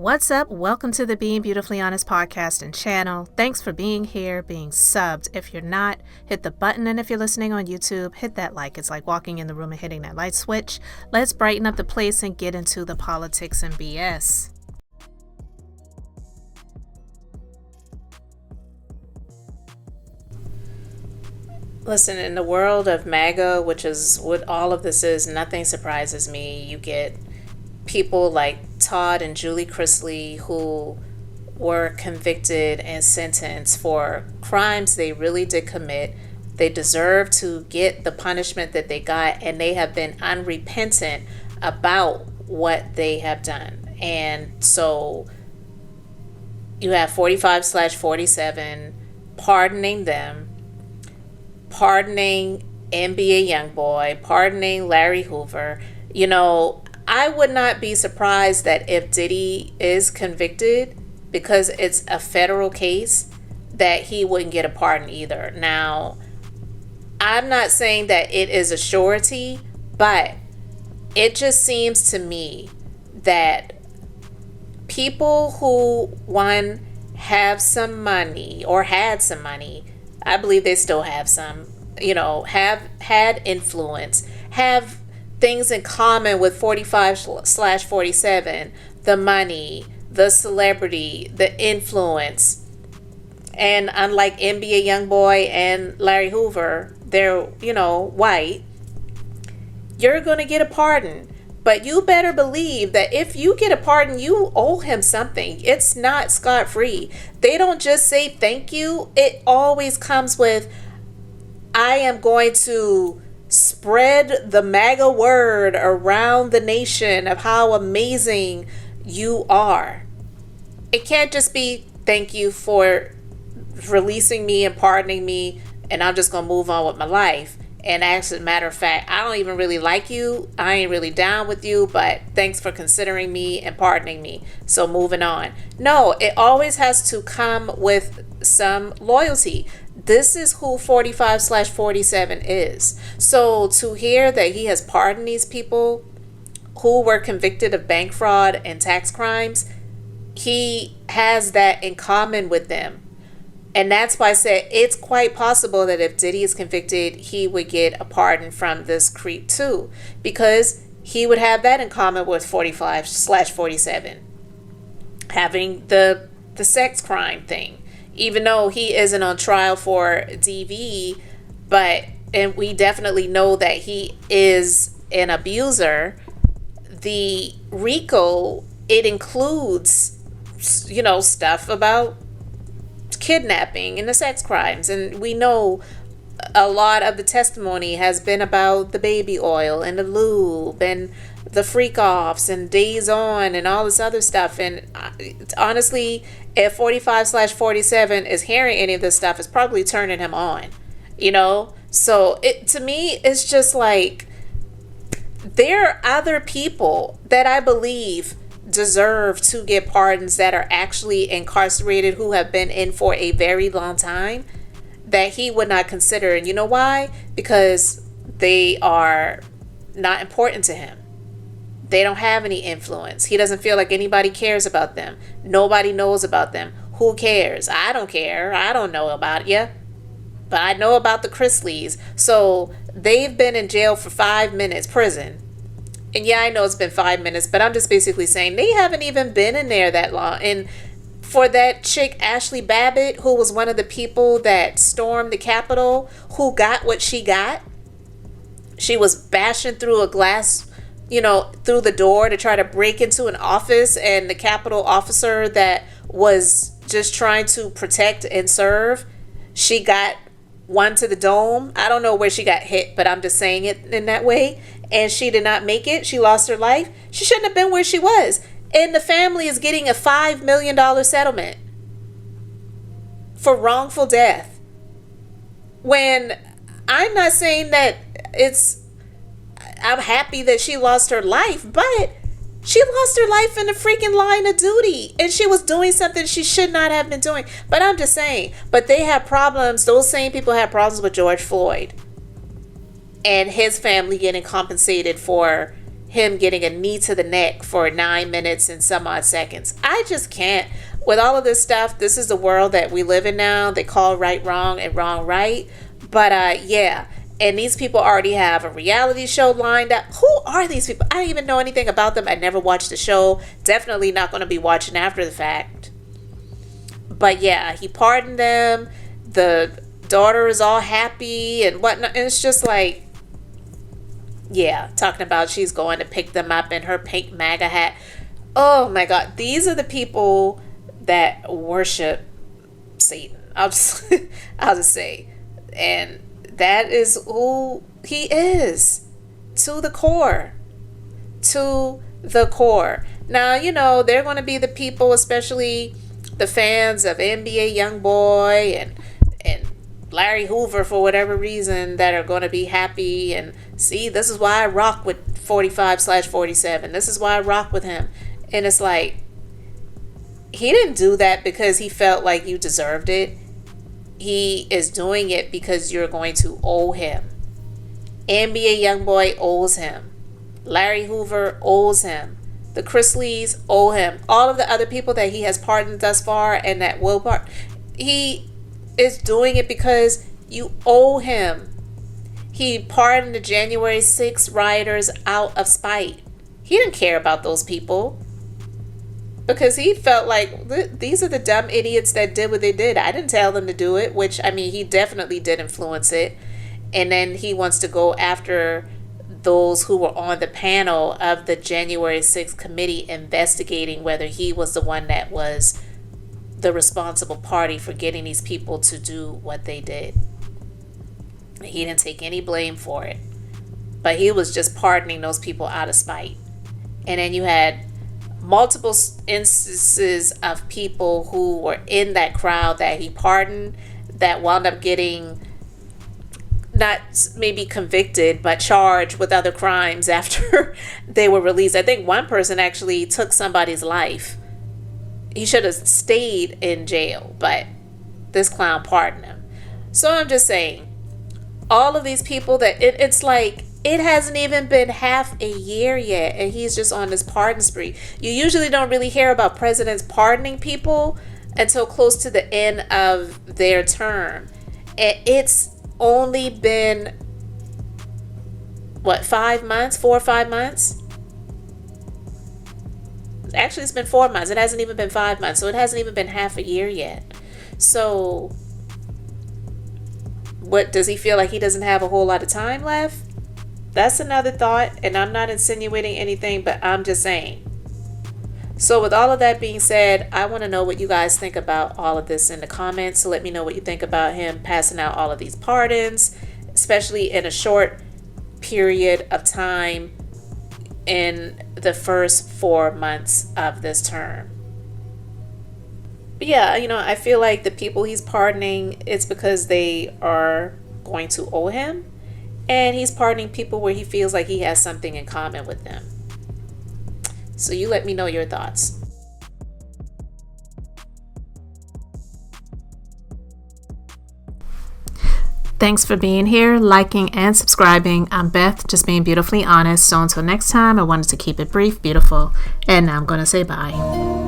What's up? Welcome to the Being Beautifully Honest podcast and channel. Thanks for being here, being subbed. If you're not, hit the button. And if you're listening on YouTube, hit that like. It's like walking in the room and hitting that light switch. Let's brighten up the place and get into the politics and BS. Listen, in the world of MAGA, which is what all of this is, nothing surprises me. You get people like Todd and Chrisley who were convicted and sentenced for crimes they really did commit. They deserve to get the punishment that they got, and they have been unrepentant about what they have done. And so you have 45/47 pardoning them, pardoning NBA YoungBoy, pardoning Larry Hoover. You know, I would not be surprised that if Diddy is convicted, because it's a federal case, that he wouldn't get a pardon either. Now, I'm not saying that it is a surety, but it just seems to me that people who, one, have some money or had some money, I believe they still have some, have had influence, have things in common with 45/47, the money, the celebrity, the influence. And unlike NBA YoungBoy and Larry Hoover, they're, white. You're going to get a pardon. But you better believe that if you get a pardon, you owe him something. It's not scot-free. They don't just say thank you. It always comes with, I am going to spread the MAGA word around the nation of how amazing you are. It can't just be thank you for releasing me and pardoning me, and I'm just going to move on with my life. And as a matter of fact, I don't even really like you. I ain't really down with you, but thanks for considering me and pardoning me. So moving on. No, it always has to come with some loyalty. This is who 45/47 is. So to hear that he has pardoned these people who were convicted of bank fraud and tax crimes, he has that in common with them. And that's why I said it's quite possible that if Diddy is convicted, he would get a pardon from this creep too, because he would have that in common with 45/47, having the sex crime thing. Even though he isn't on trial for DV, and we definitely know that he is an abuser, the RICO, it includes, stuff about kidnapping and the sex crimes. And we know a lot of the testimony has been about the baby oil and the lube and the freak offs and days on and all this other stuff. And honestly, if 45/47 is hearing any of this stuff, it's probably turning him on, So to me, it's just like, there are other people that I believe deserve to get pardons that are actually incarcerated, who have been in for a very long time, that he would not consider. And you know why? Because they are not important to him. They don't have any influence. He doesn't feel like anybody cares about them. Nobody knows about them. Who cares? I don't care. I don't know about you. But I know about the Chrisleys. So they've been in jail for 5 minutes, prison. And yeah, I know it's been 5 minutes, but I'm just basically saying they haven't even been in there that long. And for that chick, Ashley Babbitt, who was one of the people that stormed the Capitol, who got what she got, she was bashing through a glass, through the door to try to break into an office, and the Capitol officer that was just trying to protect and serve, she got one to the dome. I don't know where she got hit, but I'm just saying it in that way. And she did not make it. She lost her life. She shouldn't have been where she was. And the family is getting a $5 million settlement for wrongful death. When I'm not saying that I'm happy that she lost her life, but she lost her life in the freaking line of duty, and she was doing something she should not have been doing. But I'm just saying, but they have problems. Those same people have problems with George Floyd and his family getting compensated for him getting a knee to the neck for 9 minutes and some odd seconds. I just can't. With all of this stuff, this is the world that we live in now. They call right wrong and wrong right. But yeah. And these people already have a reality show lined up. Who are these people? I don't even know anything about them. I never watched the show. Definitely not going to be watching after the fact. But yeah, he pardoned them. The daughter is all happy and whatnot. And it's just like, yeah, talking about she's going to pick them up in her pink MAGA hat. Oh my God. These are the people that worship Satan. I'll just say. And that is who he is, to the core. To the core. Now, you know, they're going to be the people, especially the fans of NBA YoungBoy and Larry Hoover, for whatever reason, that are going to be happy and see, this is why I rock with 45/47. This is why I rock with him. And it's like, he didn't do that because he felt like you deserved it. He is doing it because you're going to owe him. NBA YoungBoy owes him. Larry Hoover owes him. The Chrisleys owe him. All of the other people that he has pardoned thus far and that will pardon, he is doing it because you owe him. He pardoned the January 6th rioters out of spite. He didn't care about those people because he felt like these are the dumb idiots that did what they did. I didn't tell them to do it, which, I mean, he definitely did influence it. And then he wants to go after those who were on the panel of the January 6th committee investigating whether he was the one that was the responsible party for getting these people to do what they did. He didn't take any blame for it, but he was just pardoning those people out of spite. And then you had multiple instances of people who were in that crowd that he pardoned that wound up getting not maybe convicted, but charged with other crimes after they were released. I think one person actually took somebody's life. He should have stayed in jail, but this clown pardoned him. So I'm just saying, all of these people that it's like, it hasn't even been half a year yet, and he's just on this pardon spree. You usually don't really hear about presidents pardoning people until close to the end of their term. And it's only been, what, 5 months? 4 or 5 months? Actually, it's been 4 months. It hasn't even been 5 months. So it hasn't even been half a year yet. So what, does he feel like he doesn't have a whole lot of time left? That's another thought, and I'm not insinuating anything, but I'm just saying. So with all of that being said, I want to know what you guys think about all of this in the comments. So let me know what you think about him passing out all of these pardons, especially in a short period of time in the first 4 months of this term. But yeah, you know, I feel like the people he's pardoning, it's because they are going to owe him. And he's pardoning people where he feels like he has something in common with them. So you let me know your thoughts. Thanks for being here, liking, and subscribing. I'm Beth, just being beautifully honest. So until next time, I wanted to keep it brief, beautiful, and now I'm going to say bye.